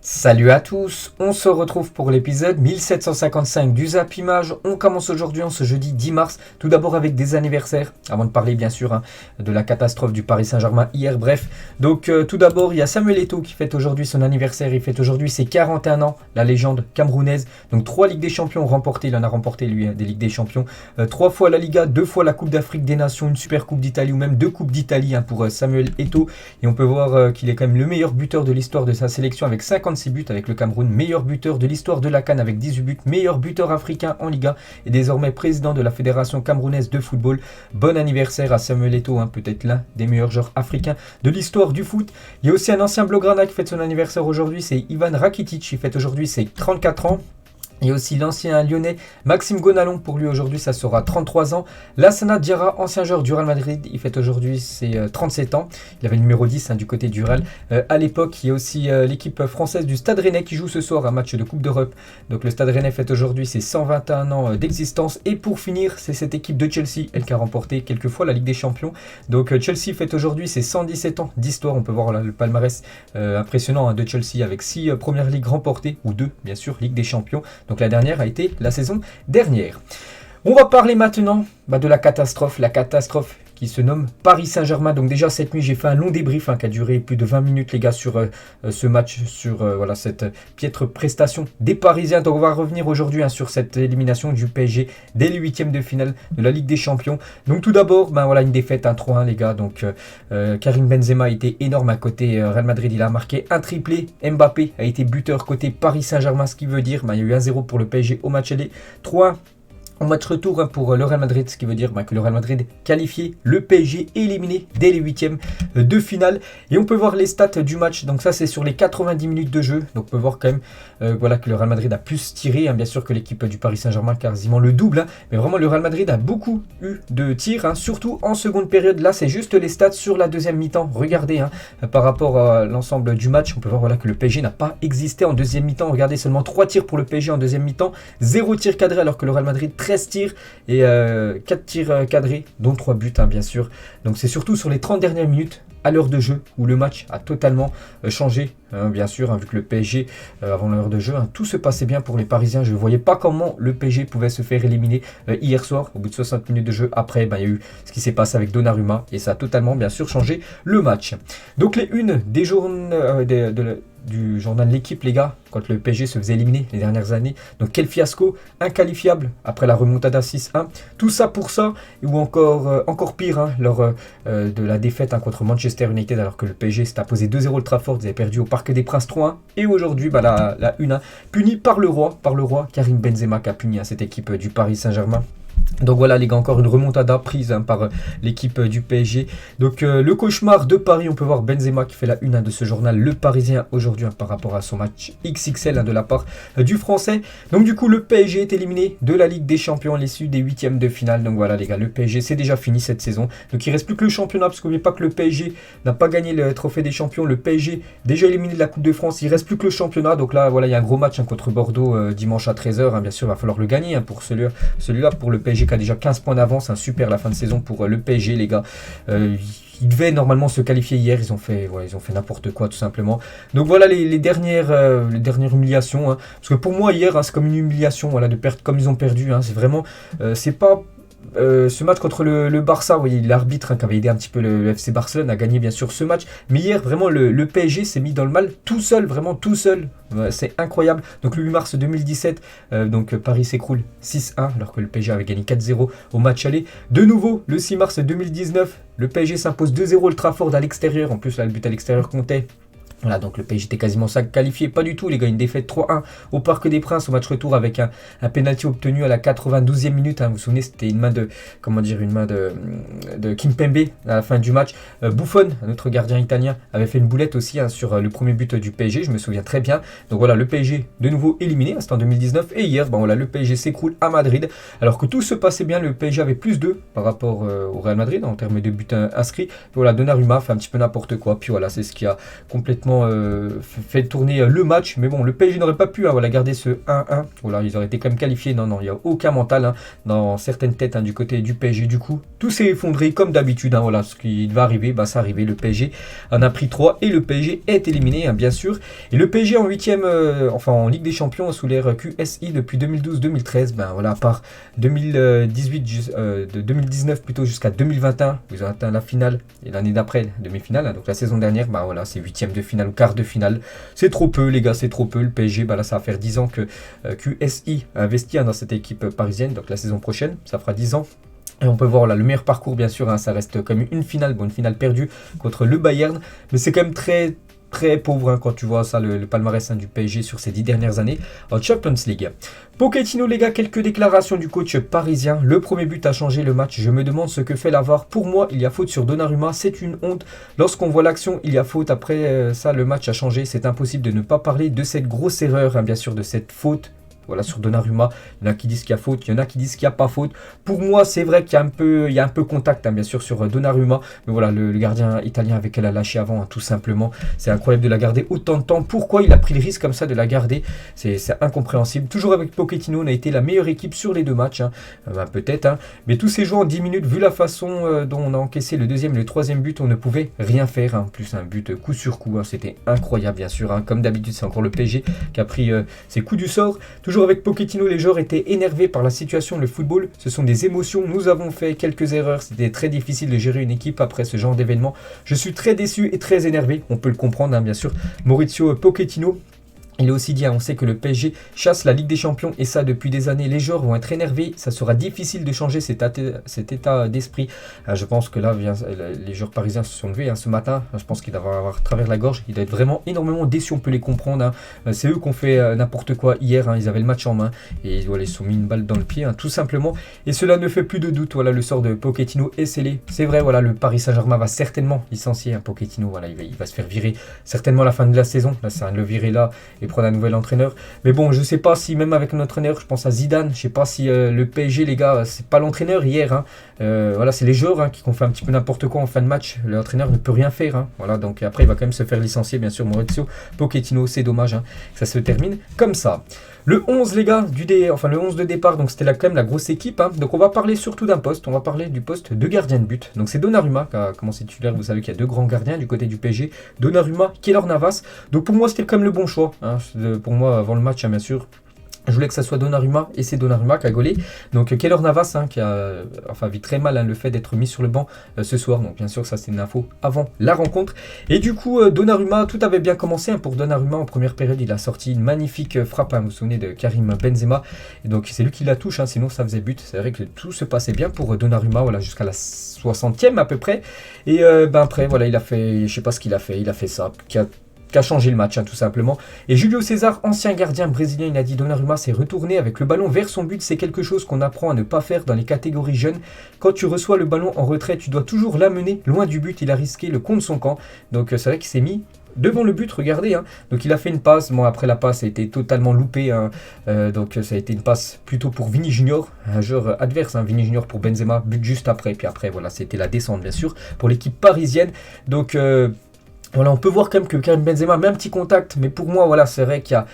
Salut à tous, on se retrouve pour l'épisode 1755 du Zap Image. On commence aujourd'hui en ce jeudi 10 mars, tout d'abord avec des anniversaires, avant de parler bien sûr de la catastrophe du Paris Saint-Germain hier, bref. Donc tout d'abord il y a Samuel Eto'o qui fête aujourd'hui son anniversaire, il fête aujourd'hui ses 41 ans, la légende camerounaise. Donc 3 Ligues des Champions remportées, il en a remporté lui des Ligues des Champions, 3 fois la Liga, 2 fois la Coupe d'Afrique des Nations, une Super Coupe d'Italie ou même 2 Coupes d'Italie pour Samuel Eto'o. Et on peut voir qu'il est quand même le meilleur buteur de l'histoire de sa sélection avec 56 buts avec le Cameroun, meilleur buteur de l'histoire de la CAN avec 18 buts, meilleur buteur africain en Liga et désormais président de la Fédération camerounaise de football. Bon anniversaire à Samuel Eto'o, peut-être l'un des meilleurs joueurs africains de l'histoire du foot. Il y a aussi un ancien Blaugrana qui fête son anniversaire aujourd'hui, c'est Ivan Rakitic, il fête aujourd'hui ses 34 ans. Il y a aussi l'ancien lyonnais Maxime Gonalon, pour lui aujourd'hui ça sera 33 ans. Lassana Diarra, ancien joueur du Real Madrid, il fête aujourd'hui ses 37 ans. Il avait le numéro 10 du côté du Real à l'époque. Il y a aussi l'équipe française du Stade Rennais qui joue ce soir un match de Coupe d'Europe. Donc le Stade Rennais fête aujourd'hui ses 121 ans d'existence. Et pour finir, c'est cette équipe de Chelsea, elle qui a remporté quelques fois la Ligue des Champions. Donc Chelsea fête aujourd'hui ses 117 ans d'histoire. On peut voir le palmarès impressionnant de Chelsea avec 6 premières ligues remportées, ou 2 bien sûr, Ligue des Champions. Donc la dernière a été la saison dernière. On va parler maintenant de la catastrophe qui se nomme Paris Saint-Germain. Donc déjà cette nuit j'ai fait un long débrief qui a duré plus de 20 minutes les gars sur ce match, sur cette piètre prestation des Parisiens. Donc on va revenir aujourd'hui sur cette élimination du PSG dès les huitièmes de finale de la Ligue des Champions. Donc tout d'abord une défaite 3-1 les gars. Donc Karim Benzema a été énorme à côté Real Madrid, il a marqué un triplé. Mbappé a été buteur côté Paris Saint-Germain, ce qui veut dire il y a eu 1-0 pour le PSG au match aller, 3-1 au match retour pour le Real Madrid, ce qui veut dire que le Real Madrid qualifié, le PSG éliminé dès les huitièmes de finale. Et on peut voir les stats du match, donc ça c'est sur les 90 minutes de jeu. Donc on peut voir quand même que le Real Madrid a plus tiré, bien sûr que l'équipe du Paris Saint-Germain, quasiment le double. Mais vraiment le Real Madrid a beaucoup eu de tirs, surtout en seconde période. Là c'est juste les stats sur la deuxième mi-temps. Regardez par rapport à l'ensemble du match, on peut voir que le PSG n'a pas existé en deuxième mi-temps. Regardez, seulement 3 tirs pour le PSG en deuxième mi-temps, 0 tir cadré alors que le Real Madrid 13 tirs et 4 tirs cadrés, dont 3 buts bien sûr. Donc c'est surtout sur les 30 dernières minutes à l'heure de jeu où le match a totalement changé, bien sûr, vu que le PSG, avant l'heure de jeu, tout se passait bien pour les Parisiens. Je ne voyais pas comment le PSG pouvait se faire éliminer hier soir, au bout de 60 minutes de jeu. Après, il y a eu ce qui s'est passé avec Donnarumma, et ça a totalement, bien sûr, changé le match. Donc les unes des journées du journal de l'équipe les gars, quand le PSG se faisait éliminer les dernières années. Donc quel fiasco, inqualifiable après la remontada 6-1. Tout ça pour ça, ou encore pire, lors de la défaite contre Manchester United, alors que le PSG s'est imposé 2-0 le Trafford, ils avaient perdu au Parc des Princes 3-1. Et aujourd'hui, la une, punie par le roi Karim Benzema qui a puni cette équipe du Paris Saint-Germain. Donc voilà les gars, encore une remontada prise par l'équipe du PSG. Donc le cauchemar de Paris, on peut voir Benzema qui fait la une de ce journal Le Parisien aujourd'hui par rapport à son match XXL de la part du français. Donc du coup le PSG est éliminé de la Ligue des Champions à l'issue des huitièmes de finale. Donc voilà les gars, le PSG c'est déjà fini cette saison. Donc il reste plus que le championnat, parce qu'oubliez pas que le PSG n'a pas gagné le trophée des champions. Le PSG déjà éliminé de la Coupe de France, il reste plus que le championnat. Donc là voilà, il y a un gros match contre Bordeaux dimanche à 13h. Bien sûr il va falloir le gagner pour celui-là pour le PSG qui a déjà 15 points d'avance, super la fin de saison pour le PSG les gars. Ils devaient normalement se qualifier hier, ils ont fait n'importe quoi tout simplement. Donc voilà les dernières humiliations, parce que pour moi hier c'est comme une humiliation de perdre comme ils ont perdu, c'est vraiment c'est pas ce match contre le Barça, vous voyez l'arbitre qui avait aidé un petit peu le FC Barcelone a gagné bien sûr ce match, mais hier vraiment le PSG s'est mis dans le mal tout seul, vraiment tout seul. C'est incroyable. Donc le 8 mars 2017, Paris s'écroule 6-1 alors que le PSG avait gagné 4-0 au match aller. De nouveau le 6 mars 2019, le PSG s'impose 2-0 le Trafford à l'extérieur. En plus là le but à l'extérieur comptait. Voilà, donc le PSG était quasiment qualifié, pas du tout les gars, une défaite 3-1 au Parc des Princes au match retour avec un penalty obtenu à la 92e minute, vous vous souvenez, c'était une main de Kimpembe à la fin du match. Buffon, un autre gardien italien, avait fait une boulette aussi sur le premier but du PSG, je me souviens très bien. Donc voilà, le PSG de nouveau éliminé, c'était en 2019, et hier, le PSG s'écroule à Madrid, alors que tout se passait bien, le PSG avait plus 2 par rapport au Real Madrid en termes de buts inscrits. Puis voilà, Donnarumma fait un petit peu n'importe quoi, puis voilà, c'est ce qui a complètement complètement fait tourner le match. Mais bon, le PSG n'aurait pas pu voilà, garder ce 1-1. Voilà, ils auraient été quand même qualifiés. Non, il n'y a aucun mental dans certaines têtes du côté du PSG. Du coup, tout s'est effondré comme d'habitude. Voilà, ce qui va arriver, ça arrivé. Le PSG en a pris 3 et le PSG est éliminé, bien sûr. Et le PSG en 8e, en Ligue des Champions sous l'ère QSI depuis 2012-2013. Voilà, à part 2018, de 2019 plutôt jusqu'à 2021, ils ont atteint la finale et l'année d'après, demi-finale. Donc la saison dernière, voilà, c'est 8e de finale ou quart de finale. C'est trop peu, les gars, c'est trop peu. Le PSG, là, ça va faire 10 ans que QSI a investi dans cette équipe parisienne. Donc la saison prochaine, ça fera 10 ans. Et on peut voir là, le meilleur parcours, bien sûr, ça reste comme une finale, une finale perdue contre le Bayern. Mais c'est quand même très pauvre quand tu vois ça, le palmarès du PSG sur ces 10 dernières années en Champions League. Pochettino, les gars, quelques déclarations du coach parisien. Le premier but a changé le match. Je me demande ce que fait la VAR. Pour moi, il y a faute sur Donnarumma. C'est une honte. Lorsqu'on voit l'action, il y a faute. Après ça, le match a changé. C'est impossible de ne pas parler de cette grosse erreur, bien sûr, de cette faute. Voilà, sur Donnarumma, il y en a qui disent qu'il y a faute, il y en a qui disent qu'il n'y a pas faute. Pour moi, c'est vrai qu'il y a un peu contact, bien sûr, sur Donnarumma. Mais voilà, le gardien italien avec elle a lâché avant, tout simplement. C'est incroyable de la garder autant de temps. Pourquoi il a pris le risque comme ça de la garder? C'est incompréhensible. Toujours avec Pochettino, on a été la meilleure équipe sur les deux matchs. Peut-être. Mais tous ces joueurs en 10 minutes, vu la façon dont on a encaissé le deuxième et le troisième but, on ne pouvait rien faire. En plus, un but coup sur coup. C'était incroyable, bien sûr. Comme d'habitude, c'est encore le PSG qui a pris ses coups du sort. Toujours avec Pochettino, les joueurs étaient énervés par la situation. Le football, ce sont des émotions. Nous avons fait quelques erreurs. C'était très difficile de gérer une équipe après ce genre d'événement. Je suis très déçu et très énervé. On peut le comprendre, bien sûr. Maurizio Pochettino. Il a aussi dit, on sait que le PSG chasse la Ligue des Champions et ça depuis des années. Les joueurs vont être énervés, ça sera difficile de changer cet état d'esprit. Je pense que là, les joueurs parisiens se sont levés ce matin. Je pense qu'ils doivent avoir travers la gorge. Ils doivent être vraiment énormément déçus, on peut les comprendre. C'est eux qui ont fait n'importe quoi hier. Ils avaient le match en main et ils se sont mis une balle dans le pied, tout simplement. Et cela ne fait plus de doute. Voilà, le sort de Pochettino est scellé. C'est vrai, voilà, le Paris Saint-Germain va certainement licencier Pochettino. Voilà, il va se faire virer certainement à la fin de la saison. Là, c'est le virer là. Et prendre un nouvel entraîneur. Mais bon, je sais pas si même avec un entraîneur, je pense à Zidane, je sais pas si le PSG, les gars, c'est pas l'entraîneur hier. Voilà, c'est les joueurs qui ont fait un petit peu n'importe quoi en fin de match. L'entraîneur ne peut rien faire. Voilà, donc après, il va quand même se faire licencier, bien sûr, Maurizio Pochettino. C'est dommage que ça se termine comme ça. Le 11, les gars, le 11 de départ, donc c'était quand même la grosse équipe. Donc on va parler surtout d'un poste, on va parler du poste de gardien de but. Donc c'est Donnarumma qui a commencé titulaire, vous savez qu'il y a deux grands gardiens du côté du PSG. Donnarumma, Keylor Navas. Donc pour moi, c'était quand même le bon choix. Pour moi, avant le match, bien sûr. Je voulais que ça soit Donnarumma et c'est Donnarumma qui a gaulé. Donc Keylor Navas qui vit très mal le fait d'être mis sur le banc ce soir. Donc bien sûr ça c'est une info avant la rencontre. Et du coup Donnarumma, tout avait bien commencé pour Donnarumma en première période. Il a sorti une magnifique frappe, vous vous souvenez de Karim Benzema. Et donc c'est lui qui la touche, sinon ça faisait but. C'est vrai que tout se passait bien pour Donnarumma, voilà, jusqu'à la 60e à peu près. Et après voilà, il a fait, je sais pas ce qu'il a fait ça, qui a changé le match, tout simplement. Et Julio César, ancien gardien brésilien, il a dit Donnarumma s'est retourné avec le ballon vers son but. C'est quelque chose qu'on apprend à ne pas faire dans les catégories jeunes. Quand tu reçois le ballon en retrait, tu dois toujours l'amener loin du but. Il a risqué le contre son camp. Donc c'est vrai qu'il s'est mis devant le but, regardez. Donc il a fait une passe. Bon, après la passe a été totalement loupée. Donc ça a été une passe plutôt pour Vini Junior, un joueur adverse. Vini Junior pour Benzema, but juste après. Puis après, voilà, c'était la descente, bien sûr, pour l'équipe parisienne. Donc voilà, on peut voir quand même que Karim Benzema met un petit contact, mais pour moi, voilà, c'est vrai qu'il y a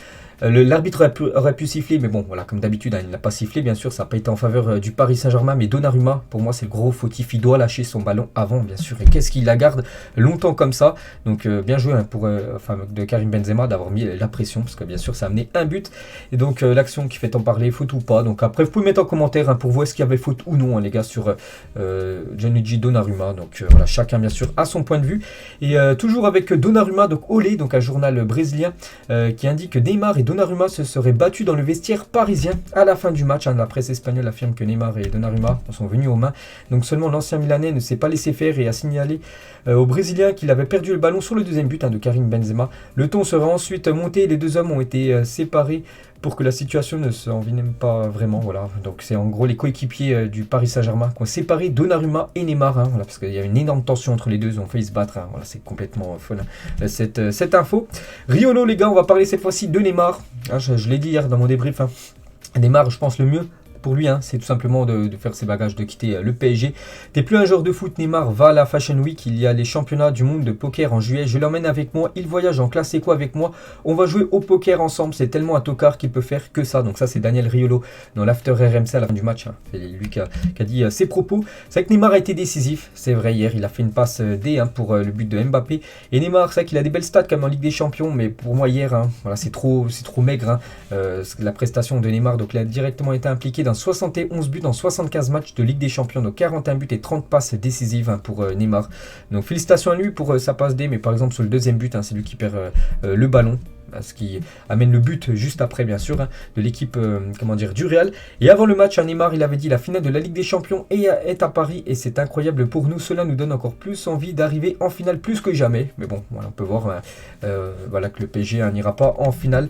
l'arbitre aurait pu siffler, mais bon, voilà, comme d'habitude, il n'a pas sifflé, bien sûr, ça n'a pas été en faveur du Paris Saint-Germain, mais Donnarumma, pour moi, c'est le gros fautif, il doit lâcher son ballon avant, bien sûr, et qu'est-ce qu'il la garde longtemps comme ça, donc bien joué de Karim Benzema d'avoir mis la pression, parce que bien sûr, ça a amené un but, et donc l'action qui fait tant parler, faute ou pas, donc après, vous pouvez mettre en commentaire pour voir est-ce qu'il y avait faute ou non, les gars, sur Gianluigi Donnarumma, donc voilà, chacun, bien sûr, a son point de vue, et toujours avec Donnarumma, donc Olé, donc un journal brésilien, qui indique que Neymar et Donnarumma se seraient battus dans le vestiaire parisien à la fin du match. La presse espagnole affirme que Neymar et Donnarumma sont venus aux mains. Donc seulement l'ancien Milanais ne s'est pas laissé faire et a signalé aux Brésiliens qu'il avait perdu le ballon sur le deuxième but de Karim Benzema. Le ton sera ensuite monté et les deux hommes ont été séparés pour que la situation ne s'envenime pas vraiment. Voilà. Donc c'est en gros les coéquipiers du Paris Saint-Germain qui ont séparé Donnarumma et Neymar, voilà, parce qu'il y a une énorme tension entre les deux, ils ont failli se battre. Voilà, c'est complètement folle cette info. Riolo, les gars, on va parler cette fois-ci de Neymar. Je l'ai dit hier dans mon débrief. Neymar, je pense le mieux pour lui, hein, c'est tout simplement de faire ses bagages, de quitter le PSG. T'es plus un joueur de foot, Neymar va à la Fashion Week, il y a les championnats du monde de poker en juillet, je l'emmène avec moi, il voyage en classe éco avec moi, on va jouer au poker ensemble, c'est tellement un tocard qu'il peut faire que ça. Donc ça c'est Daniel Riolo dans l'after RMC à la fin du match, hein. C'est lui qui a dit ses propos. C'est vrai que Neymar a été décisif, c'est vrai, hier il a fait une passe D, hein, pour le but de Mbappé. Et Neymar, c'est vrai qu'il a des belles stats quand même en Ligue des Champions, mais pour moi hier, hein, voilà, c'est trop maigre, hein, la prestation de Neymar. Donc il a directement été impliqué dans 71 buts en 75 matchs de Ligue des Champions, donc 41 buts et 30 passes décisives, hein, pour Neymar. Donc félicitations à lui pour sa passe D, mais par exemple sur le deuxième but, hein, c'est lui qui perd le ballon, ce qui amène le but juste après, bien sûr, hein, de l'équipe du Real. Et avant le match, Neymar, il avait dit la finale de la Ligue des Champions est à Paris et c'est incroyable pour nous. Cela nous donne encore plus envie d'arriver en finale plus que jamais. Mais bon, voilà, on peut voir voilà, que le PSG n'ira pas en finale.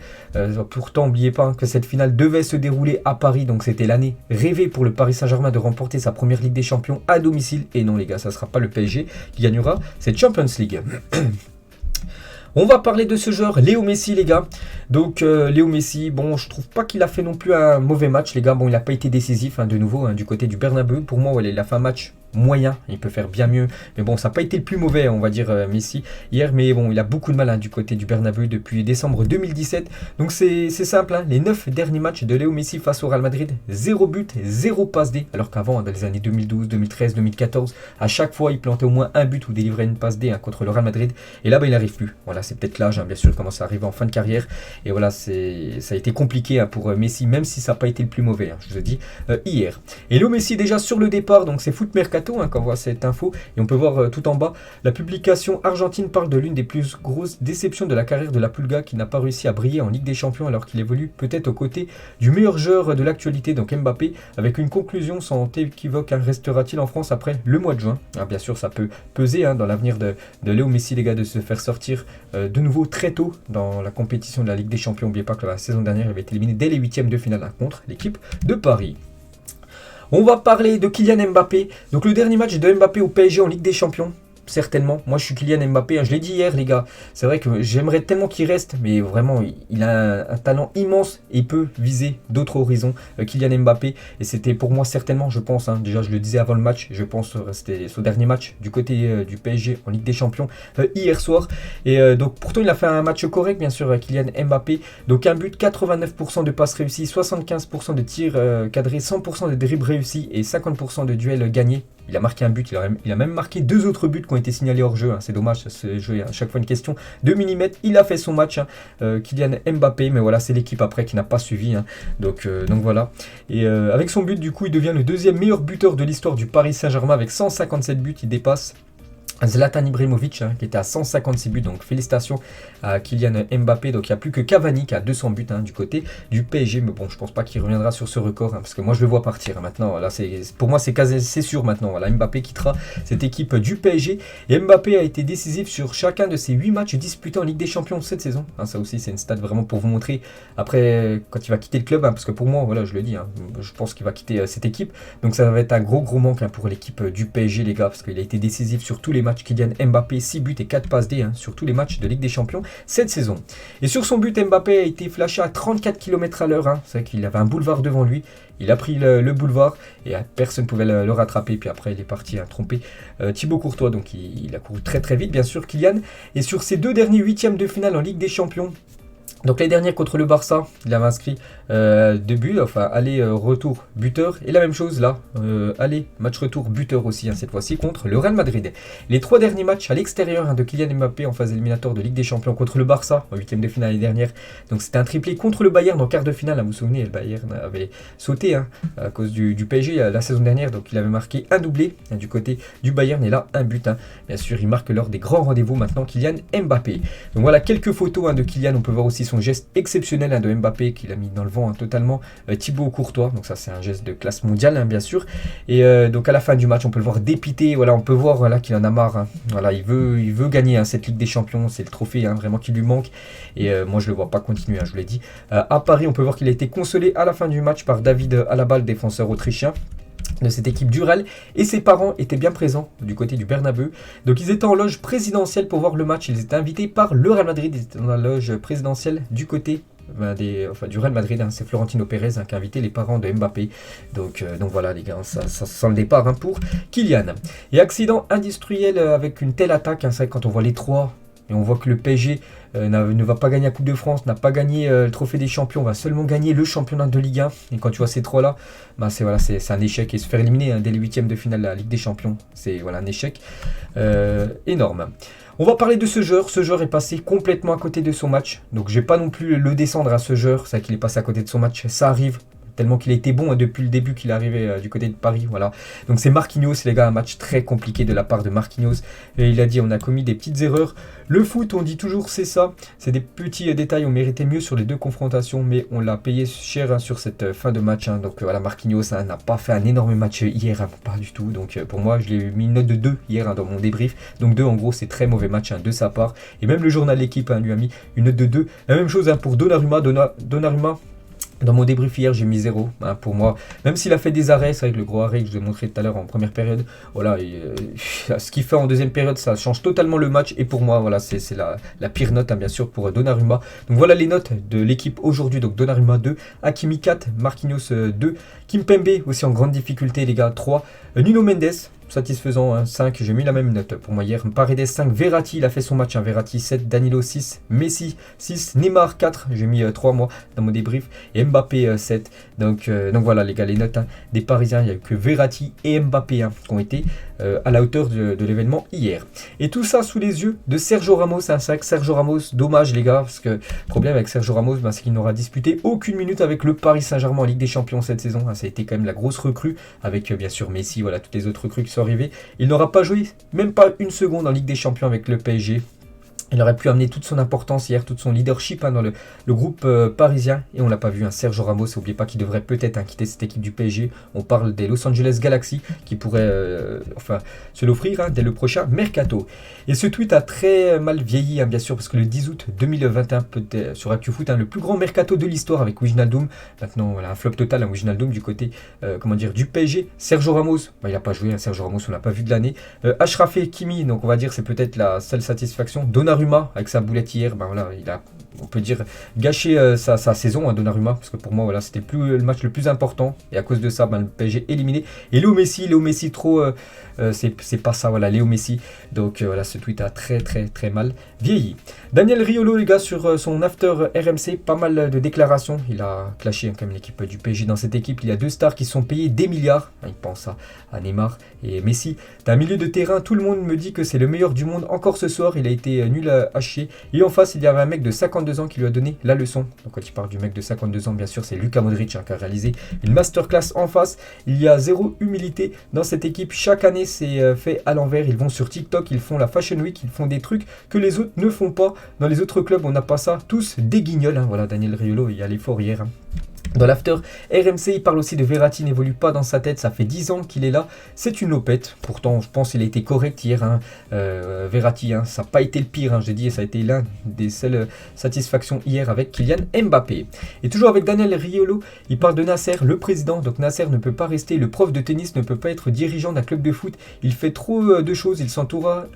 Pourtant, n'oubliez pas, hein, que cette finale devait se dérouler à Paris. Donc c'était l'année rêvée pour le Paris Saint-Germain de remporter sa première Ligue des Champions à domicile. Et non les gars, ça ne sera pas le PSG qui gagnera cette Champions League. On va parler de ce joueur, Léo Messi, les gars. Donc, Léo Messi, bon, je trouve pas qu'il a fait non plus un mauvais match, les gars. Bon, il n'a pas été décisif, hein, de nouveau, hein, du côté du Bernabeu. Pour moi, ouais, il a fait un match moyen, il peut faire bien mieux, mais bon, ça n'a pas été le plus mauvais, on va dire, Messi hier, mais bon, il a beaucoup de mal, hein, du côté du Bernabeu depuis décembre 2017. Donc c'est simple, hein, les 9 derniers matchs de Léo Messi face au Real Madrid, 0 but, 0 passe D, alors qu'avant, hein, dans les années 2012, 2013, 2014, à chaque fois il plantait au moins un but ou délivrait une passe D, hein, contre le Real Madrid, et là, il n'arrive plus. Voilà, c'est peut-être l'âge, hein, bien sûr, il commence à arriver en fin de carrière, et voilà, ça a été compliqué, hein, pour Messi, même si ça n'a pas été le plus mauvais, hein, je vous ai dit hier. Et Léo Messi déjà sur le départ, donc c'est Foot Mercato, hein, quand on voit cette info, et on peut voir tout en bas, la publication argentine parle de l'une des plus grosses déceptions de la carrière de la Pulga, qui n'a pas réussi à briller en Ligue des Champions alors qu'il évolue peut-être aux côtés du meilleur joueur de l'actualité, donc Mbappé, avec une conclusion sans équivoque, hein, restera-t-il en France après le mois de juin? Ah, bien sûr, ça peut peser, hein, dans l'avenir de Léo Messi, les gars, de se faire sortir de nouveau très tôt dans la compétition de la Ligue des Champions. N'oubliez pas que la saison dernière, il avait été éliminé dès les huitièmes de finale, hein, contre l'équipe de Paris. On va parler de Kylian Mbappé. Donc le dernier match de Mbappé au PSG en Ligue des Champions. Certainement, moi je suis Kylian Mbappé, hein, je l'ai dit hier les gars, c'est vrai que j'aimerais tellement qu'il reste, mais vraiment il a un talent immense et il peut viser d'autres horizons, Kylian Mbappé, et c'était pour moi certainement, je pense, hein, déjà je le disais avant le match, je pense c'était son dernier match du côté du PSG en Ligue des Champions hier soir, et donc pourtant il a fait un match correct bien sûr, Kylian Mbappé, donc un but, 89% de passes réussies, 75% de tirs cadrés, 100% de dribbles réussis et 50% de duels gagnés. Il a marqué un but, il a même marqué 2 autres buts qui ont été signalés hors jeu, hein. C'est dommage, ce jeu est à chaque fois une question de millimètres. Il a fait son match, hein, Kylian Mbappé, mais voilà, c'est l'équipe après qui n'a pas suivi, hein. Donc voilà. Et avec son but, du coup, il devient le deuxième meilleur buteur de l'histoire du Paris Saint-Germain avec 157 buts. Il dépasse Zlatan Ibrahimovic, hein, qui était à 156 buts, donc félicitations à Kylian Mbappé. Donc il n'y a plus que Cavani qui a 200 buts, hein, du côté du PSG, mais bon, je pense pas qu'il reviendra sur ce record, hein, parce que moi je le vois partir, hein, maintenant. Là, pour moi c'est sûr maintenant. Voilà, Mbappé quittera cette équipe du PSG, et Mbappé a été décisif sur chacun de ses 8 matchs disputés en Ligue des Champions cette saison, hein. Ça aussi c'est une stat vraiment pour vous montrer après quand il va quitter le club, hein, parce que pour moi, voilà, je le dis, hein, je pense qu'il va quitter cette équipe, donc ça va être un gros manque, hein, pour l'équipe du PSG, les gars, parce qu'il a été décisif sur tous les matchs. Kylian Mbappé, 6 buts et 4 passes D, hein, sur tous les matchs de Ligue des Champions cette saison. Et sur son but, Mbappé a été flashé à 34 km à l'heure, hein. C'est vrai qu'il avait un boulevard devant lui. Il a pris le boulevard et personne ne pouvait le rattraper. Puis après, il est parti tromper Thibaut Courtois. Donc il a couru très vite, bien sûr, Kylian. Et sur ses 2 derniers huitièmes de finale en Ligue des Champions, donc les derniers contre le Barça, il avait inscrit 2 buts, enfin aller-retour buteur, et la même chose là, aller, match-retour buteur aussi, hein, cette fois-ci contre le Real Madrid. Les 3 derniers matchs à l'extérieur, hein, de Kylian Mbappé en phase éliminatoire de Ligue des Champions contre le Barça, en 8e de finale l'année dernière, donc c'était un triplé contre le Bayern en quart de finale, hein, vous vous souvenez, le Bayern avait sauté, hein, à cause du PSG la saison dernière, donc il avait marqué un doublé, hein, du côté du Bayern, et là un but, hein. Bien sûr il marque lors des grands rendez-vous maintenant Kylian Mbappé. Donc voilà quelques photos, hein, de Kylian, on peut voir aussi son geste exceptionnel, hein, de Mbappé qu'il a mis dans le vent, hein, totalement, Thibaut Courtois, donc ça c'est un geste de classe mondiale, hein, bien sûr, et donc à la fin du match on peut le voir dépité, voilà, on peut voir, voilà, qu'il en a marre, hein. Voilà, il veut gagner, hein, cette Ligue des Champions, c'est le trophée, hein, vraiment qui lui manque, et moi je le vois pas continuer, hein, je vous l'ai dit. À Paris on peut voir qu'il a été consolé à la fin du match par David Alaba, le défenseur autrichien de cette équipe du Real, et ses parents étaient bien présents du côté du Bernabeu. Donc ils étaient en loge présidentielle pour voir le match, ils étaient invités par le Real Madrid, ils étaient dans la loge présidentielle du côté du Real Madrid, c'est Florentino Pérez qui a invité les parents de Mbappé. Donc voilà les gars, ça sent le départ pour Kylian. Et accident industriel avec une telle attaque, c'est vrai que quand on voit les trois, et on voit que le PSG ne va pas gagner la Coupe de France, n'a pas gagné le Trophée des Champions, va seulement gagner le championnat de Ligue 1. Et quand tu vois ces trois-là, c'est un échec. Et se faire éliminer dès les huitièmes de finale de la Ligue des Champions, c'est un échec énorme. On va parler de ce joueur. Ce joueur est passé complètement à côté de son match. Donc je ne vais pas non plus le descendre à ce joueur. C'est vrai qu'il est passé à côté de son match. Ça arrive. Tellement qu'il a été bon depuis le début qu'il est arrivé du côté de Paris. Voilà. Donc c'est Marquinhos, les gars, un match très compliqué de la part de Marquinhos. Et il a dit on a commis des petites erreurs. Le foot, on dit toujours c'est ça. C'est des petits détails, on méritait mieux sur les deux confrontations, mais on l'a payé cher sur cette fin de match. Donc voilà, Marquinhos n'a pas fait un énorme match hier, pas du tout. Donc pour moi, je l'ai mis une note de 2 hier dans mon débrief. Donc 2 en gros, c'est très mauvais match de sa part. Et même le journal L'équipe lui a mis une note de 2. La même chose pour Donnarumma. Donnarumma. Dans mon débrief hier, j'ai mis 0 pour moi. Même s'il a fait des arrêts, c'est vrai que le gros arrêt que je vous ai montré tout à l'heure en première période, voilà, ce qu'il fait en deuxième période, ça change totalement le match. Et pour moi, voilà, c'est la pire note, bien sûr, pour Donnarumma. Donc voilà les notes de l'équipe aujourd'hui. Donc Donnarumma 2, Hakimi 4, Marquinhos 2, Kimpembe aussi en grande difficulté, les gars, 3, Nuno Mendes. Satisfaisant, 5, j'ai mis la même note pour moi hier. Paredes 5, Verratti, il a fait son match, Verratti 7, Danilo 6, Messi 6, Neymar 4, j'ai mis 3 moi dans mon débrief, et Mbappé 7. Donc voilà les gars, les notes des Parisiens, il n'y a que Verratti et Mbappé qui ont été à la hauteur de l'événement hier. Et tout ça sous les yeux de Sergio Ramos, c'est vrai que Sergio Ramos, dommage les gars, parce que le problème avec Sergio Ramos, c'est qu'il n'aura disputé aucune minute avec le Paris Saint-Germain en Ligue des Champions cette saison. Ça a été quand même la grosse recrue, avec bien sûr Messi, voilà, toutes les autres recrues qui sont arrivé. Il n'aura pas joué même pas une seconde en Ligue des Champions avec le PSG. Il aurait pu amener toute son importance hier, tout son leadership dans le groupe parisien. Et on l'a pas vu. Sergio Ramos, n'oubliez pas qu'il devrait peut-être quitter cette équipe du PSG. On parle des Los Angeles Galaxy qui pourraient se l'offrir dès le prochain mercato. Et ce tweet a très mal vieilli, bien sûr, parce que le 10 août 2021, peut-être sur ActuFoot, le plus grand mercato de l'histoire avec Wijnaldum. Maintenant, voilà, un flop total, Wijnaldum du côté du PSG. Sergio Ramos, il n'a pas joué. Sergio Ramos, on l'a pas vu de l'année. Achraf Hakimi, donc on va dire c'est peut-être la seule satisfaction. Donnarumma, avec sa boulette hier, voilà, il a, on peut dire, gâché sa saison, Donnarumma, parce que pour moi, voilà, c'était le match le plus important. Et à cause de ça, le PSG éliminé. Et Léo Messi trop, c'est pas ça, voilà, Léo Messi. Donc voilà, ce tweet a très mal vieilli. Daniel Riolo, les gars, sur son after RMC, pas mal de déclarations. Il a clashé quand même l'équipe du PSG. Dans cette équipe, il y a deux stars qui sont payés des milliards. Il pense à Neymar et Messi. D'un milieu de terrain, tout le monde me dit que c'est le meilleur du monde. Encore ce soir, il a été nul à chier. Et en face, il y avait un mec de 52 ans qui lui a donné la leçon. Donc quand il parle du mec de 52 ans, bien sûr, c'est Luka Modric qui a réalisé une masterclass en face. Il y a zéro humilité dans cette équipe. Chaque année, c'est fait à l'envers. Ils vont sur TikTok, ils font la Fashion Week, ils font des trucs que les autres ne font pas. Dans les autres clubs, on n'a pas ça. Tous des guignols. Voilà, Daniel Riolo, il y a l'effort hier. Dans l'after RMC, il parle aussi de Verratti, n'évolue pas dans sa tête, ça fait 10 ans qu'il est là, c'est une lopette, pourtant je pense qu'il a été correct hier, Verratti, ça n'a pas été le pire, j'ai dit, ça a été l'un des seules satisfactions hier avec Kylian Mbappé. Et toujours avec Daniel Riolo, il parle de Nasser, le président, donc Nasser ne peut pas rester, le prof de tennis ne peut pas être dirigeant d'un club de foot, il fait trop de choses, il s'entoure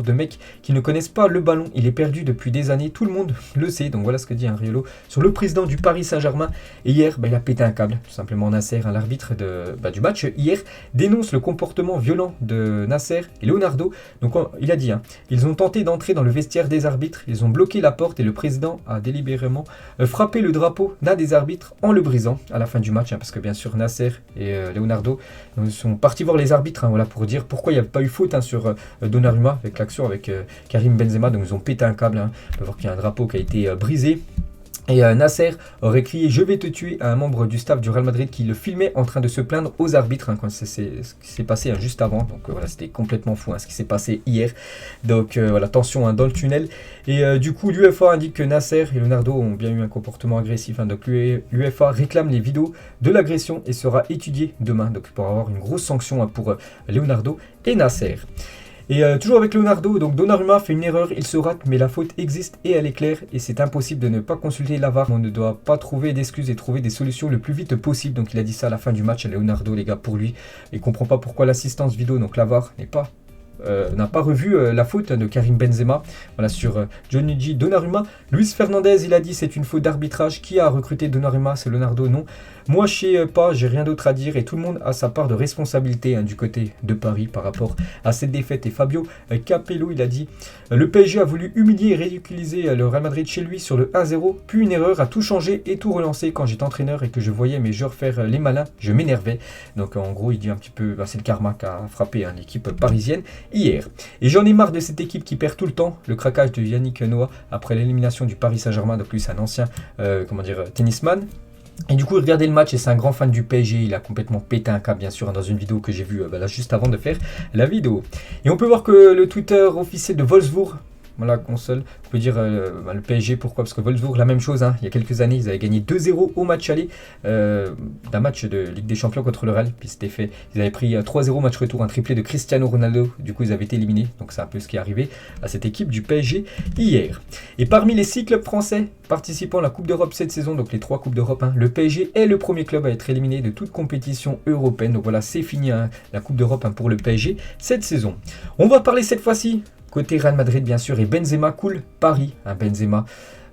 de mecs qui ne connaissent pas le ballon, il est perdu depuis des années, tout le monde le sait, donc voilà ce que dit Riolo sur le président du Paris Saint-Germain. Et hier, il a pété un câble, tout simplement. Nasser, l'arbitre du match, hier, dénonce le comportement violent de Nasser et Leonardo. Donc il a dit, ils ont tenté d'entrer dans le vestiaire des arbitres, ils ont bloqué la porte et le président a délibérément frappé le drapeau d'un des arbitres en le brisant à la fin du match, parce que bien sûr Nasser et Leonardo sont partis voir les arbitres voilà, pour dire pourquoi il n'y avait pas eu faute sur Donnarumma avec l'action avec Karim Benzema. Donc ils ont pété un câble, on peut voir qu'il y a un drapeau qui a été brisé. Et Nasser aurait crié « Je vais te tuer » à un membre du staff du Real Madrid qui le filmait en train de se plaindre aux arbitres quand c'est ce qui s'est passé juste avant. Donc voilà, c'était complètement fou ce qui s'est passé hier. Donc voilà, tension dans le tunnel. Et du coup, l'UEFA indique que Nasser et Leonardo ont bien eu un comportement agressif. Donc l'UEFA réclame les vidéos de l'agression et sera étudiée demain. Donc pour avoir une grosse sanction pour Leonardo et Nasser. Et toujours avec Leonardo, donc Donnarumma fait une erreur, il se rate, mais la faute existe et elle est claire et c'est impossible de ne pas consulter la VAR. On ne doit pas trouver d'excuses et trouver des solutions le plus vite possible. Donc il a dit ça à la fin du match à Leonardo, les gars, pour lui. Il ne comprend pas pourquoi l'assistance vidéo, donc la VAR, n'est pas n'a pas revu la faute de Karim Benzema voilà, sur Gianluigi Donnarumma. Luis Fernandez, il a dit c'est une faute d'arbitrage. Qui a recruté Donnarumma? C'est Leonardo? Non. Moi, je sais pas, j'ai rien d'autre à dire et tout le monde a sa part de responsabilité du côté de Paris par rapport à cette défaite. Et Fabio Capello, il a dit le PSG a voulu humilier et ridiculiser le Real Madrid chez lui sur le 1-0, puis une erreur a tout changé et tout relancé. Quand j'étais entraîneur et que je voyais mes joueurs faire les malins, je m'énervais. Donc en gros, il dit un petit peu, c'est le karma qui a frappé l'équipe parisienne hier. Et j'en ai marre de cette équipe qui perd tout le temps. Le craquage de Yannick Noah après l'élimination du Paris Saint-Germain, de plus un ancien tennisman. Et du coup, regardez le match et c'est un grand fan du PSG. Il a complètement pété un câble, bien sûr, dans une vidéo que j'ai vue là, juste avant de faire la vidéo. Et on peut voir que le Twitter officiel de Wolfsburg, voilà, console, on peut dire le PSG, pourquoi? Parce que Wolfsburg, la même chose, il y a quelques années, ils avaient gagné 2-0 au match aller d'un match de Ligue des Champions contre le Real. Puis c'était fait, ils avaient pris 3-0 match retour, un triplé de Cristiano Ronaldo. Du coup, ils avaient été éliminés. Donc c'est un peu ce qui est arrivé à cette équipe du PSG hier. Et parmi les 6 clubs français participant à la Coupe d'Europe cette saison, donc les 3 Coupes d'Europe, le PSG est le premier club à être éliminé de toute compétition européenne. Donc voilà, c'est fini la Coupe d'Europe pour le PSG cette saison. On va parler cette fois-ci côté Real Madrid, bien sûr, et Benzema cool Paris. Benzema,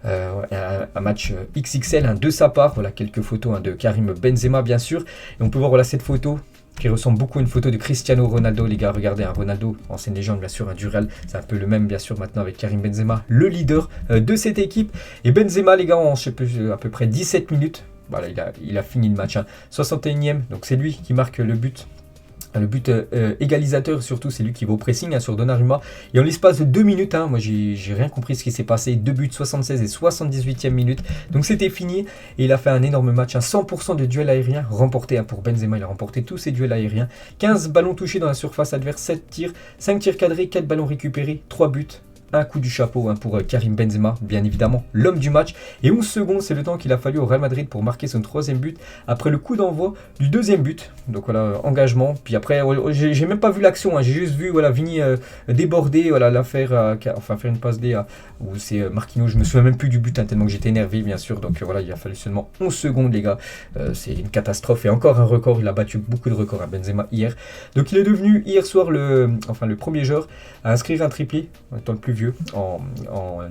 un match XXL de sa part. Voilà quelques photos de Karim Benzema, bien sûr. Et on peut voir voilà, cette photo qui ressemble beaucoup à une photo de Cristiano Ronaldo. Les gars, regardez, Ronaldo, ancienne légende, bien sûr, du Real. C'est un peu le même, bien sûr, maintenant avec Karim Benzema, le leader de cette équipe. Et Benzema, les gars, en je sais plus, à peu près 17 minutes, voilà, il a fini le match. 61e, donc c'est lui qui marque le but. Le but égalisateur, surtout, c'est lui qui va au pressing sur Donnarumma. Et en l'espace de 2 minutes, moi j'ai rien compris ce qui s'est passé. 2 buts, 76 et 78e minute. Donc c'était fini. Et il a fait un énorme match. 100% de duels aériens remportés pour Benzema. Il a remporté tous ses duels aériens. 15 ballons touchés dans la surface adverse, 7 tirs, 5 tirs cadrés, 4 ballons récupérés, 3 buts. Un coup du chapeau pour Karim Benzema, bien évidemment, l'homme du match. Et 11 secondes, c'est le temps qu'il a fallu au Real Madrid pour marquer son 3e but après le coup d'envoi du 2e but. Donc voilà, engagement. Puis après, j'ai même pas vu l'action, j'ai juste vu voilà, Vini déborder, voilà, faire une passe D où c'est Marquinhos. Je me souviens même plus du but tellement que j'étais énervé, bien sûr. Donc voilà, il a fallu seulement 11 secondes, les gars. C'est une catastrophe et encore un record. Il a battu beaucoup de records à Benzema hier. Donc il est devenu hier soir le premier joueur à inscrire un triplé, étant le plus vieux en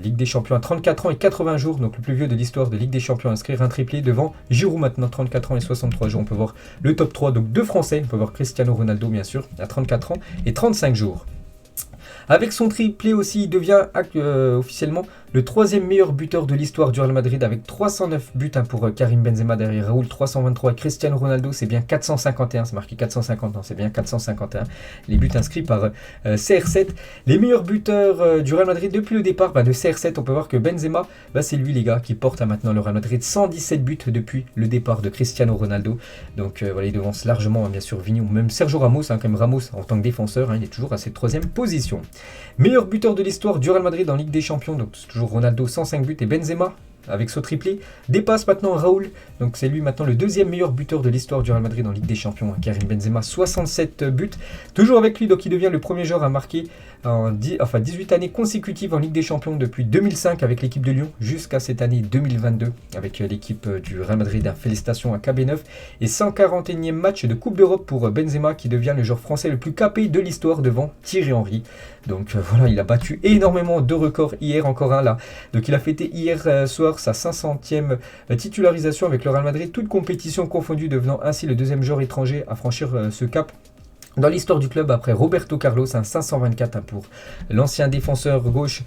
Ligue des Champions à 34 ans et 80 jours, donc le plus vieux de l'histoire de Ligue des Champions à inscrire un triplé devant Giroud maintenant 34 ans et 63 jours. On peut voir le top 3, donc 2 Français, on peut voir Cristiano Ronaldo bien sûr à 34 ans et 35 jours. Avec son triplé aussi, il devient officiellement le 3e meilleur buteur de l'histoire du Real Madrid avec 309 buts pour Karim Benzema derrière Raoul 323 et Cristiano Ronaldo c'est bien 451, c'est marqué 450, non c'est bien 451 les buts inscrits par CR7. Les meilleurs buteurs du Real Madrid depuis le départ de CR7, on peut voir que Benzema, c'est lui les gars qui porte maintenant le Real Madrid 117 buts depuis le départ de Cristiano Ronaldo. Donc voilà, il devance largement bien sûr Vini ou même Sergio Ramos, quand même Ramos en tant que défenseur, il est toujours à cette 3e position. Meilleur buteur de l'histoire du Real Madrid en Ligue des Champions, donc c'est toujours Ronaldo 105 buts et Benzema avec ce triplé dépasse maintenant Raoul, donc c'est lui maintenant le 2e meilleur buteur de l'histoire du Real Madrid en Ligue des Champions. Karim Benzema 67 buts, toujours avec lui, donc il devient le premier joueur à marquer en 18 années consécutives en Ligue des Champions depuis 2005 avec l'équipe de Lyon jusqu'à cette année 2022 avec l'équipe du Real Madrid. Félicitations à KB9 et 141e match de Coupe d'Europe pour Benzema qui devient le joueur français le plus capé de l'histoire devant Thierry Henry. Donc voilà, il a battu énormément de records hier, encore un là. Donc il a fêté hier soir sa 500e titularisation avec le Real Madrid, toute compétition confondue, devenant ainsi le 2e joueur étranger à franchir ce cap dans l'histoire du club après Roberto Carlos, 524 pour l'ancien défenseur gauche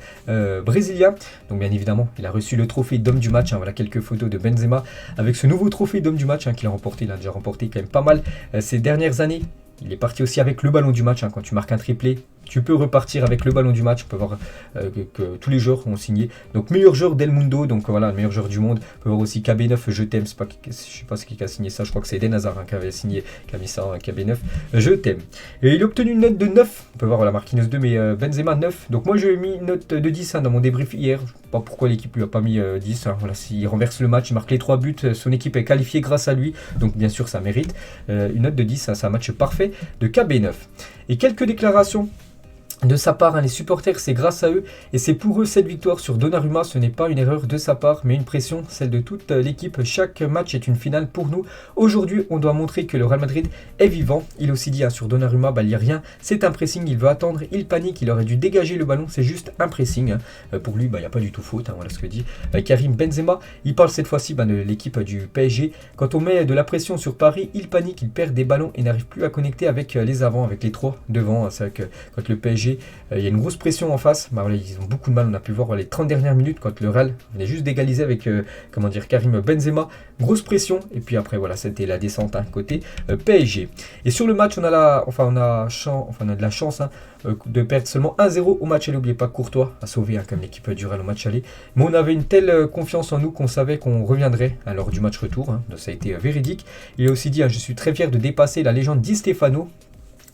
brésilien. Donc bien évidemment, il a reçu le trophée d'homme du match. Voilà quelques photos de Benzema avec ce nouveau trophée d'homme du match qu'il a remporté. Il a déjà remporté quand même pas mal ces dernières années. Il est parti aussi avec le ballon du match. Quand tu marques un triplé, tu peux repartir avec le ballon du match. On peut voir que tous les joueurs ont signé. Donc meilleur joueur d'El Mundo, donc voilà, le meilleur joueur du monde. On peut voir aussi KB9, je t'aime. Je ne sais pas qui a signé ça, je crois que c'est Eden Hazard qui avait signé, qui a mis ça, KB9, je t'aime. Et il a obtenu une note de 9. On peut voir voilà, Marquinhos 2, mais Benzema 9. Donc moi je lui ai mis une note de 10 dans mon débrief hier. Je ne sais pas pourquoi l'équipe lui a pas mis 10. Voilà, s'il renverse le match, il marque les 3 buts, son équipe est qualifiée grâce à lui. Donc bien sûr ça mérite une note de 10, c'est un match parfait de KB9. Et quelques déclarations de sa part, les supporters, c'est grâce à eux et c'est pour eux cette victoire sur Donnarumma. Ce n'est pas une erreur de sa part, mais une pression, celle de toute l'équipe. Chaque match est une finale pour nous. Aujourd'hui, on doit montrer que le Real Madrid est vivant. Il a aussi dit sur Donnarumma, il n'y a rien, c'est un pressing, il veut attendre, il panique, il aurait dû dégager le ballon, c'est juste un pressing. Pour lui, il n'y a pas du tout faute, voilà ce que dit Karim Benzema. Il parle cette fois-ci de l'équipe du PSG. Quand on met de la pression sur Paris, il panique, il perd des ballons et n'arrive plus à connecter avec les avants, avec les trois devant. C'est vrai que quand le PSG il y a une grosse pression en face. Voilà, ils ont beaucoup de mal. On a pu voir les 30 dernières minutes quand le Real venait juste d'égaliser avec Karim Benzema. Grosse pression. Et puis après, voilà, c'était la descente côté PSG. Et sur le match, on a de la chance de perdre seulement 1-0 au match aller. N'oubliez pas Courtois a sauvé comme l'équipe du Real au match aller. Mais on avait une telle confiance en nous qu'on savait qu'on reviendrait lors du match retour. Donc ça a été véridique. Il a aussi dit je suis très fier de dépasser la légende Di Stefano.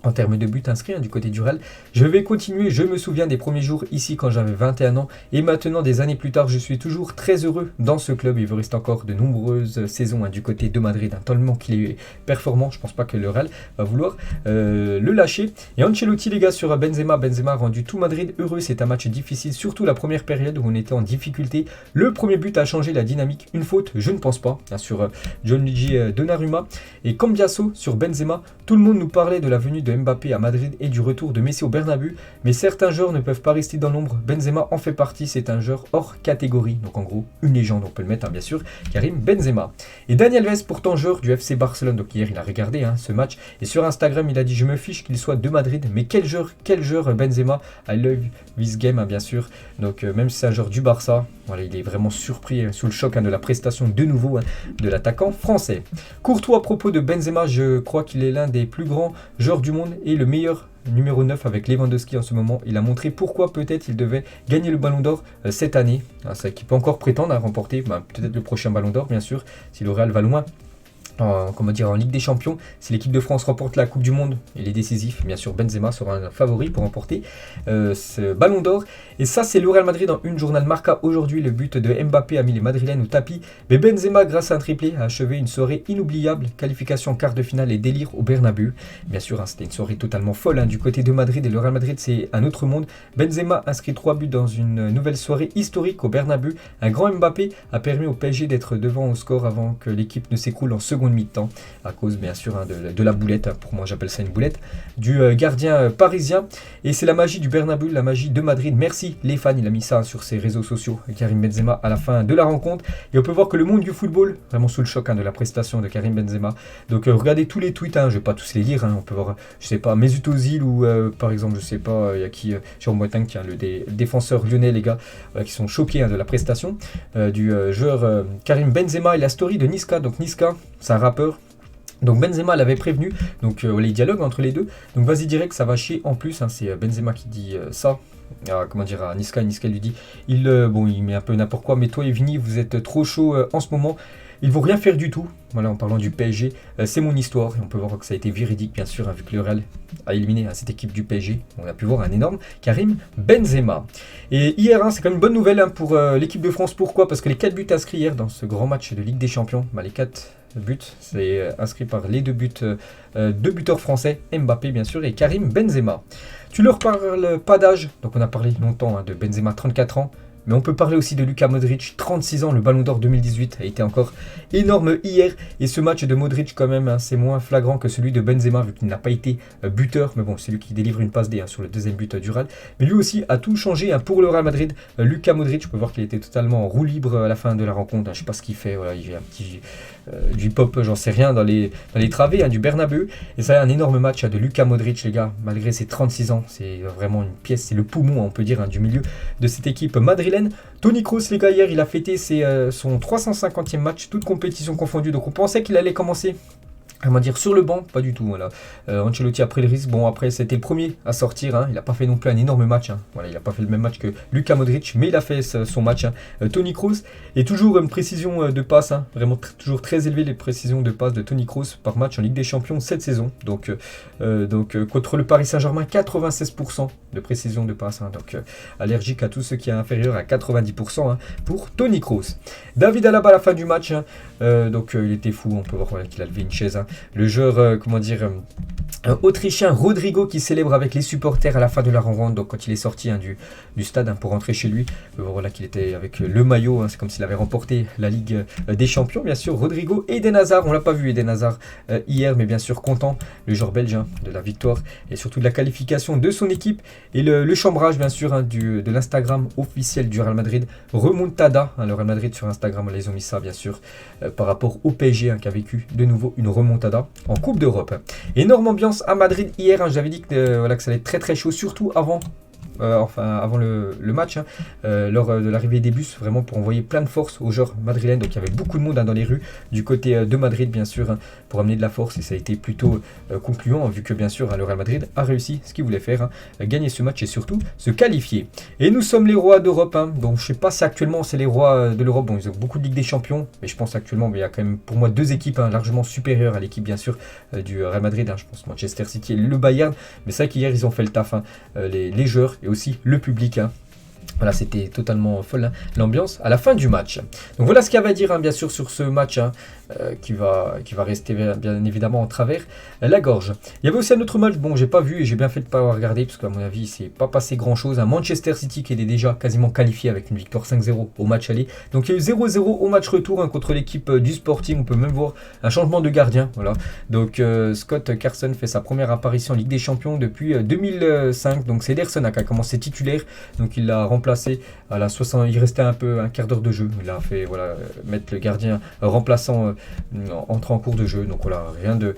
En termes de buts inscrits du côté du Real, je vais continuer. Je me souviens des premiers jours ici quand j'avais 21 ans et maintenant des années plus tard, je suis toujours très heureux dans ce club. Il veut rester encore de nombreuses saisons du côté de Madrid, tellement qu'il est performant. Je pense pas que le Real va vouloir le lâcher. Et Ancelotti les gars sur Benzema a rendu tout Madrid heureux. C'est un match difficile, surtout la première période où on était en difficulté. Le premier but a changé la dynamique. Une faute, je ne pense pas, sur Gianluigi Donnarumma et Cambiasso sur Benzema. Tout le monde nous parlait de la venue de Mbappé à Madrid et du retour de Messi au Bernabéu, mais certains joueurs ne peuvent pas rester dans l'ombre. Benzema en fait partie, c'est un joueur hors catégorie, donc en gros une légende, on peut le mettre bien sûr, Karim Benzema. Et Dani Alves, pourtant joueur du FC Barcelone, donc hier il a regardé ce match et sur Instagram il a dit je me fiche qu'il soit de Madrid, mais quel joueur Benzema, I love this game bien sûr, donc même si c'est un joueur du Barça, voilà, il est vraiment surpris sous le choc de la prestation de nouveau de l'attaquant français. Courtois à propos de Benzema, je crois qu'il est l'un des plus grands joueurs du monde et le meilleur numéro 9 avec Lewandowski en ce moment. Il a montré pourquoi peut-être il devait gagner le Ballon d'Or cette année. C'est qu'il peut encore prétendre à remporter peut-être le prochain Ballon d'Or bien sûr, si le Real va loin. En Ligue des Champions, si l'équipe de France remporte la Coupe du Monde, il est décisif, bien sûr Benzema sera un favori pour remporter ce Ballon d'Or. Et ça c'est le Real Madrid en une. Journal Marca aujourd'hui, le but de Mbappé a mis les Madrilènes au tapis, mais Benzema grâce à un triplé a achevé une soirée inoubliable, qualification en quart de finale et délire au Bernabéu. Bien sûr c'était une soirée totalement folle du côté de Madrid et le Real Madrid c'est un autre monde. Benzema inscrit 3 buts dans une nouvelle soirée historique au Bernabéu. Un grand Mbappé a permis au PSG d'être devant au score avant que l'équipe ne s'écroule en seconde mi-temps à cause bien sûr de la boulette, pour moi j'appelle ça une boulette, du gardien parisien. Et c'est la magie du Bernabéu, la magie de Madrid. Merci les fans, il a mis ça sur ses réseaux sociaux, Karim Benzema à la fin de la rencontre. Et on peut voir que le monde du football, vraiment sous le choc de la prestation de Karim Benzema. Donc regardez tous les tweets, je ne vais pas tous les lire, on peut voir, je sais pas, Mesut Özil ou par exemple, je sais pas, il y a qui, Jérôme Boateng, le défenseur lyonnais les gars, qui sont choqués de la prestation du joueur Karim Benzema. Et la story de Niska, donc Niska, c'est un rappeur. Donc Benzema l'avait prévenu, donc les dialogues entre les deux. Donc vas-y direct, ça va chier en plus, c'est Benzema qui dit ça. À Niska, Niska lui dit, il met un peu n'importe quoi, mais toi et Vini, vous êtes trop chaud en ce moment. Ils vont rien faire du tout. Voilà, en parlant du PSG, c'est mon histoire. Et on peut voir que ça a été véridique, bien sûr, vu que le Real a éliminé cette équipe du PSG. On a pu voir un énorme Karim Benzema. Et hier, c'est quand même une bonne nouvelle pour l'équipe de France. Pourquoi ? Parce que les 4 buts inscrits hier dans ce grand match de Ligue des Champions, les 4 buts, c'est inscrit par les deux buteurs français, Mbappé bien sûr et Karim Benzema. Tu leur parles pas d'âge, donc on a parlé longtemps de Benzema, 34 ans. Mais on peut parler aussi de Luka Modric, 36 ans, le Ballon d'Or 2018 a été encore énorme hier. Et ce match de Modric quand même, c'est moins flagrant que celui de Benzema vu qu'il n'a pas été buteur. Mais bon, c'est lui qui délivre une passe D sur le deuxième but du Real. Mais lui aussi a tout changé pour le Real Madrid. Luka Modric, on peut voir qu'il était totalement en roue libre à la fin de la rencontre. Je ne sais pas ce qu'il fait, voilà, il fait un petit du hip-hop, j'en sais rien, dans les travées du Bernabéu. Et ça a un énorme match de Luka Modric les gars, malgré ses 36 ans. C'est vraiment une pièce, c'est le poumon on peut dire du milieu de cette équipe madrilène. Toni Kroos les gars, hier il a fêté son 350e match, toute compétition confondue. Donc on pensait qu'il allait commencer sur le banc, pas du tout. Voilà. Ancelotti a pris le risque. Bon, après, c'était le premier à sortir. Il n'a pas fait non plus un énorme match. Voilà, il n'a pas fait le même match que Luka Modric, mais il a fait son match. Toni Kroos. Et toujours une précision de passe. Vraiment toujours très élevée les précisions de passe de Toni Kroos par match en Ligue des Champions cette saison. Donc contre le Paris Saint-Germain, 96% de précision de passe. Donc allergique à tout ce qui est inférieur à 90% pour Toni Kroos. David Alaba à la fin du match. Il était fou. On peut voir qu'il a levé une chaise. le joueur, autrichien Rodrigo qui célèbre avec les supporters à la fin de la rencontre. Donc quand il est sorti du stade pour rentrer chez lui, voilà qu'il était avec le maillot, c'est comme s'il avait remporté la Ligue des Champions, bien sûr. Rodrigo et Eden Hazard, on l'a pas vu Eden Hazard hier, mais bien sûr content, le joueur belge, de la victoire et surtout de la qualification de son équipe. Et le chambrage bien sûr de l'Instagram officiel du Real Madrid, remontada, le Real Madrid sur Instagram, ils ont mis ça bien sûr par rapport au PSG qui a vécu de nouveau une remontada en Coupe d'Europe. Énorme ambiance à Madrid hier, j'avais dit que ça allait être très très chaud, surtout avant le match, lors de l'arrivée des bus, vraiment pour envoyer plein de force aux joueurs madrilènes. Donc il y avait beaucoup de monde dans les rues du côté de Madrid, bien sûr, pour amener de la force, et ça a été plutôt concluant, vu que bien sûr le Real Madrid a réussi ce qu'il voulait faire, gagner ce match et surtout se qualifier. Et nous sommes les rois d'Europe, donc je sais pas si actuellement c'est les rois de l'Europe. Bon, ils ont beaucoup de Ligue des Champions, mais je pense actuellement il y a quand même pour moi deux équipes largement supérieures à l'équipe bien sûr du Real Madrid, je pense Manchester City et le Bayern. Mais c'est vrai qu'hier ils ont fait le taf, les joueurs et aussi le public. Voilà, c'était totalement folle l'ambiance à la fin du match. Donc voilà ce qu'il y avait à dire bien sûr sur ce match qui va rester bien évidemment en travers la gorge. Il y avait aussi un autre match, bon j'ai pas vu et j'ai bien fait de ne pas avoir regardé parce qu'à mon avis c'est pas passé grand chose. Manchester City qui était déjà quasiment qualifié avec une victoire 5-0 au match aller. Donc il y a eu 0-0 au match retour contre l'équipe du Sporting. On peut même voir un changement de gardien. Voilà. Donc Scott Carson fait sa première apparition en Ligue des Champions depuis 2005. Donc c'est Ederson qui a commencé titulaire. Donc il l'a remplacé à la 60, il restait un quart d'heure de jeu. Il a fait mettre le gardien remplaçant entrer en cours de jeu. Donc voilà, rien de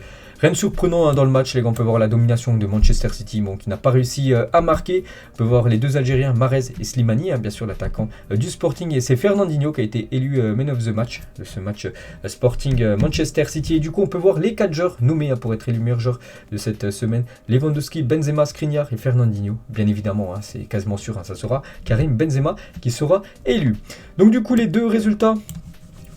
surprenant dans le match, les gars. On peut voir la domination de Manchester City, qui n'a pas réussi à marquer. On peut voir les deux Algériens, Mahrez et Slimani, bien sûr l'attaquant du Sporting. Et c'est Fernandinho qui a été élu Man of the Match de ce match Sporting Manchester City. Et du coup, on peut voir les 4 joueurs nommés pour être élus meilleurs joueurs de cette semaine. Lewandowski, Benzema, Skriniar et Fernandinho. Bien évidemment, c'est quasiment sûr, ça sera Karim Benzema qui sera élu. Donc du coup, les deux résultats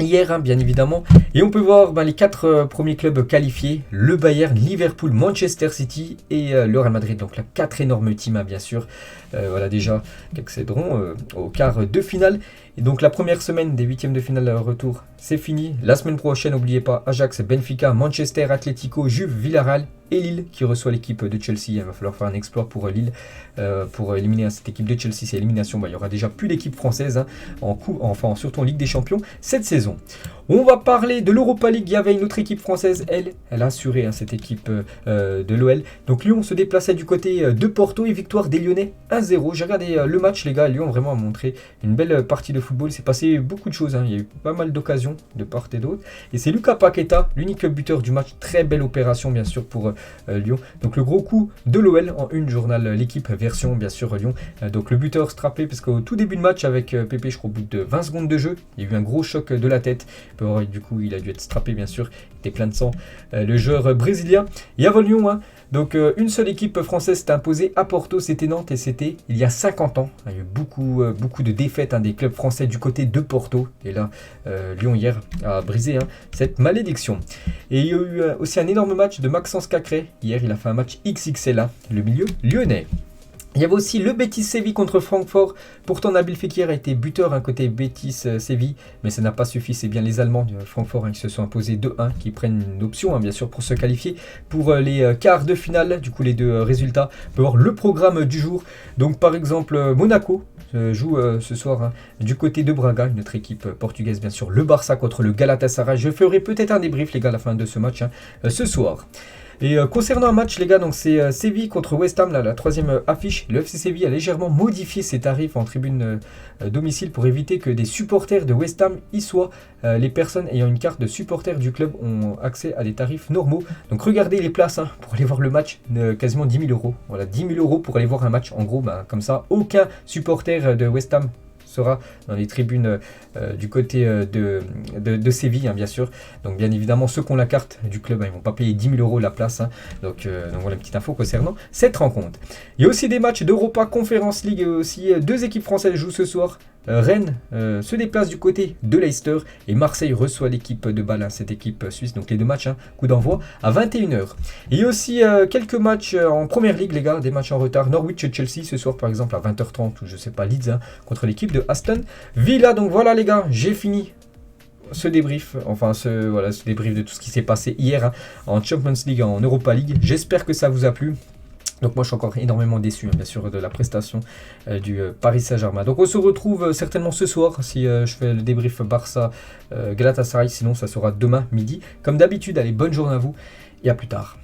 hier, bien évidemment, et on peut voir les 4 premiers clubs qualifiés, le Bayern, Liverpool, Manchester City et le Real Madrid. Donc là, 4 énormes teams, bien sûr, voilà déjà qui accéderont au quart de finale. Et donc la première semaine des 8e de finale retour, c'est fini. La semaine prochaine, n'oubliez pas, Ajax, Benfica, Manchester, Atlético, Juve, Villarreal et Lille qui reçoit l'équipe de Chelsea. Il va falloir faire un exploit pour Lille pour éliminer cette équipe de Chelsea. C'est élimination, il n'y aura déjà plus d'équipe française surtout en Ligue des Champions cette saison. On va parler de l'Europa League. Il y avait une autre équipe française, elle a assuré cette équipe de l'OL. Donc Lyon se déplaçait du côté de Porto et victoire des Lyonnais 1-0. J'ai regardé le match, les gars. Lyon vraiment a montré une belle partie de football. Il s'est passé beaucoup de choses. Il y a eu pas mal d'occasions de part et d'autre. Et c'est Lucas Paqueta, l'unique buteur du match. Très belle opération, bien sûr, pour Lyon. Donc le gros coup de l'OL en une, journal l'équipe version, bien sûr, Lyon. Donc le buteur strappé, parce qu'au tout début de match avec Pépé, je crois au bout de 20 secondes de jeu, il y a eu un gros choc de la tête. Du coup, il a dû être strappé, bien sûr. Il était plein de sang. Le joueur brésilien. Et avant Lyon, donc une seule équipe française s'est imposée à Porto, c'était Nantes et c'était il y a 50 ans. Il y a eu beaucoup de défaites des clubs français du côté de Porto. Et là, Lyon hier a brisé cette malédiction. Et il y a eu aussi un énorme match de Maxence Cacré. Hier, il a fait un match XXL, le milieu lyonnais. Il y avait aussi le Betis Séville contre Francfort. Pourtant, Nabil Fekir a été buteur côté Betis Séville, mais ça n'a pas suffi. C'est bien les Allemands de Francfort qui se sont imposés 2-1, qui prennent une option bien sûr pour se qualifier pour les quarts de finale. Du coup, les deux résultats. On peut voir le programme du jour. Donc, par exemple, Monaco joue ce soir du côté de Braga, une autre équipe portugaise bien sûr. Le Barça contre le Galatasaray. Je ferai peut-être un débrief, les gars, à la fin de ce match ce soir. Et concernant un match, les gars, donc c'est Séville contre West Ham, la troisième affiche. Le FC Séville a légèrement modifié ses tarifs en tribune domicile pour éviter que des supporters de West Ham y soient. Les personnes ayant une carte de supporter du club ont accès à des tarifs normaux. Donc regardez les places pour aller voir le match, quasiment 10 000 euros. Voilà, 10 000 euros pour aller voir un match. En gros, comme ça, aucun supporter de West Ham sera dans les tribunes du côté de Séville, bien sûr. Donc bien évidemment, ceux qui ont la carte du club, ils ne vont pas payer 10 000 euros la place. Donc voilà une petite info concernant cette rencontre. Il y a aussi des matchs d'Europa Conference League. Aussi, 2 équipes françaises jouent ce soir. Rennes se déplace du côté de Leicester et Marseille reçoit l'équipe de Bâle, cette équipe suisse. Donc les deux matchs, coup d'envoi à 21h. Il y a aussi quelques matchs en première ligue, les gars, des matchs en retard. Norwich et Chelsea ce soir par exemple à 20h30 ou je sais pas, Leeds contre l'équipe de Aston Villa. Donc voilà les gars, j'ai fini ce débrief, ce débrief de tout ce qui s'est passé hier en Champions League, en Europa League. J'espère que ça vous a plu. Donc moi je suis encore énormément déçu bien sûr de la prestation du Paris Saint-Germain. Donc on se retrouve certainement ce soir si je fais le débrief Barça Galatasaray, sinon ça sera demain midi. Comme d'habitude, allez, bonne journée à vous et à plus tard.